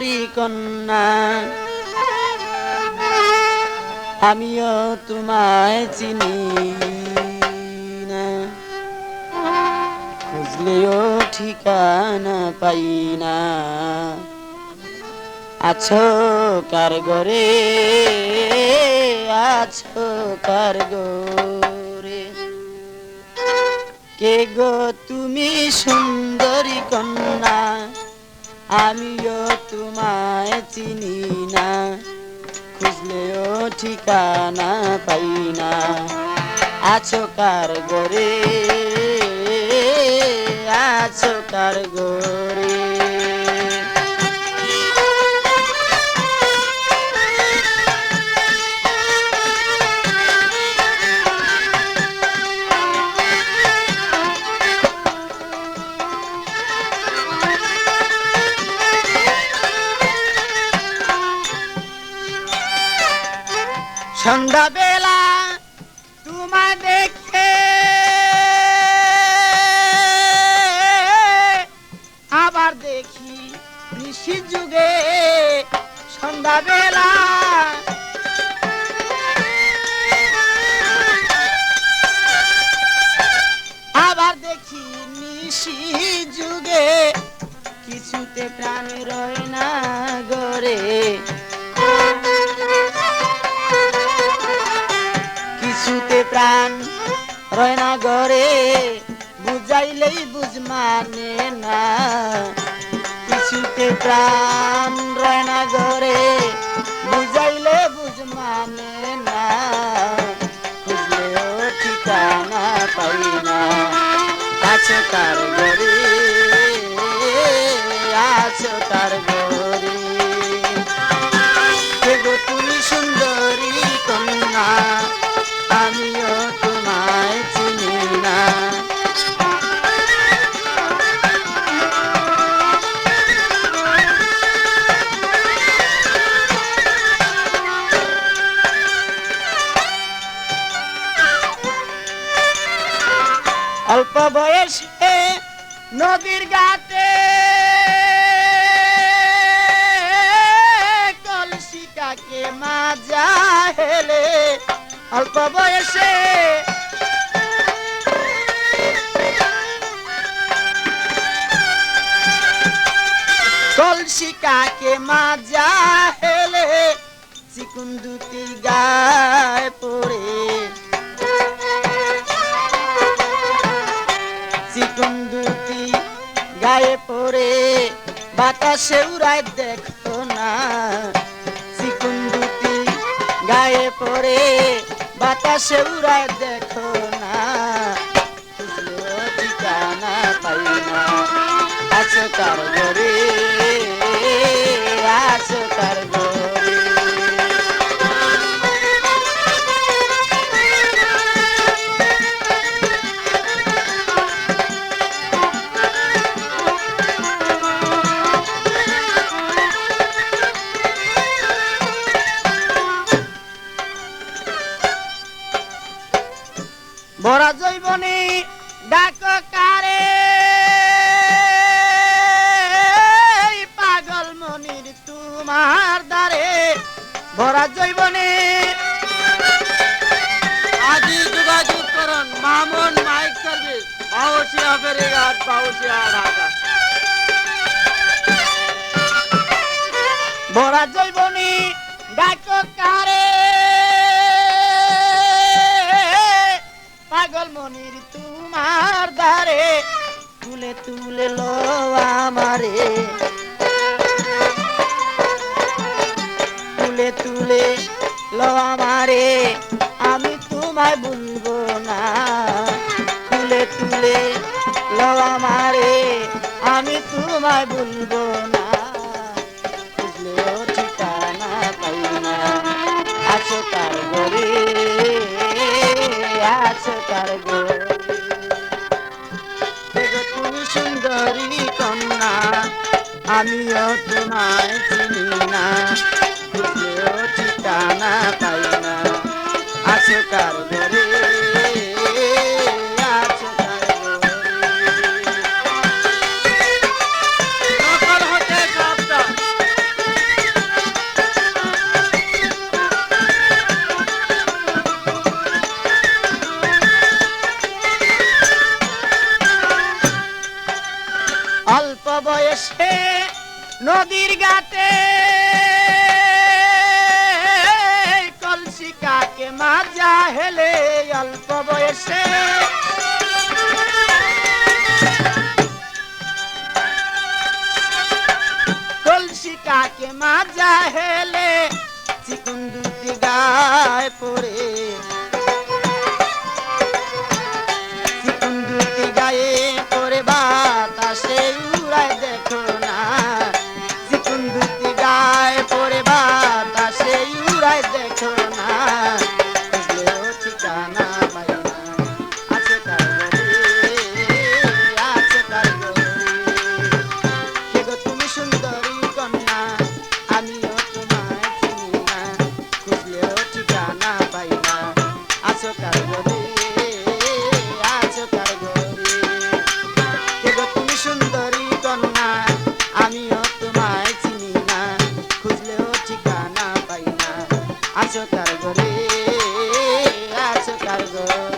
সুন্দরী কন্যা আমিও তোমায় চিনি না, খুঁজলেও ঠিকানা পাই না। আছো কার ঘরে, আছো কার ঘরে, কে গো তুমি সুন্দরী কন্যা আমিও তোমায় চিনি না, খুঁজলেও ঠিকানা পাই না। আছো কার ঘরে, আছো কার ঘরে। সন্ধ্যাবেলা তোমায় দেখে আবার দেখি নিশি যুগে, সন্ধ্যাবেলা আবার দেখি নিশি যুগে, কিছুতে প্রাণ রয় না গরে, কিছুতে প্রাণ রয় না ঘরে, বুঝাইলেই বুঝ মানে না, কিছুতে প্রাণ রয় না ঘরে, বুঝাইলে বুঝ মানে না, খুঁজলেও ঠিকানা পাই না। আছো কার ঘরে, আছো কার ঘরে, কে গো তুমি সুন্দরী কন্যা আমিও তোমায় চিনি না। অল্প বয়সে নদীর ঘাটে কলসিকাকে মাজা হেলে, অল্প বয়সে কলসিকাকে মাজা হেলে, চিকুন দুটি গায়ে পড়ে, চিকুন দুটি গায়ে পড়ে বাতাসে উড়ায় দেখো না, চিকুন দুটি গায়ে পড়ে বাতাসে উড়ায় দেখো না, খুঁজলেও ঠিকানা পাই না। আছো কার ঘরে, আছো কার ঘরে, ভরা জৈবনে ডাক কারে, পাগল মনির তোমার দ্বারে, ভরা জৈবনে আদি যোগাযোগ করুন মামুন মাইক সার্ভিস, বাউসিয়া ফেরিঘাট, বাউসিয়া ঢাকা। ভরা জৈবনে ডাক কারে, পাগল মনির তোমার দ্বারে, তুলে তুলে লো আমারে, তুলে তুলে লো আমারে, আমি তোমায় ভুলবো না, তুলে তুলে লো আমারে, আমি তোমায় ভুলবো না, খুঁজলেও ঠিকানা পাই না। আছো কার ঘরে, আছো কার ঘরে, তুমি সুন্দরী কন্যা আমিও তোমায় চিনি না, খুঁজলেও ঠিকানা পাই না। আছো কার ঘরে, আছো কার ঘরে, নদীর ঘাটে কলসি কাকে মাজা হেলে অল্প বয়সে কলসি কাকে মাজা হেলে চিকুন দুটি গায়ে পড়ে চিকুন দুটি গায়ে পড়ে বাতাসে উড়ায় দেখো না চিকুন দুটি গায়ে পড়ে বাতাসে উড়ায় দেখো না খুঁজলেও ঠিকানা পাই না আছে কার ঘরে আছে কার ঘরে কে গো তুমি সুন্দরী কন্যা আমিও তোমায় চিনি না খুঁজলেও ঠিকানা পাই না আছো কার ঘরে আছো কার ঘরে কে গো তুমি সুন্দরী কন্যা আমিও তোমায় চিনি না খুঁজলেও ঠিকানা পাই না আছো কার ঘরে আছো কার ঘরে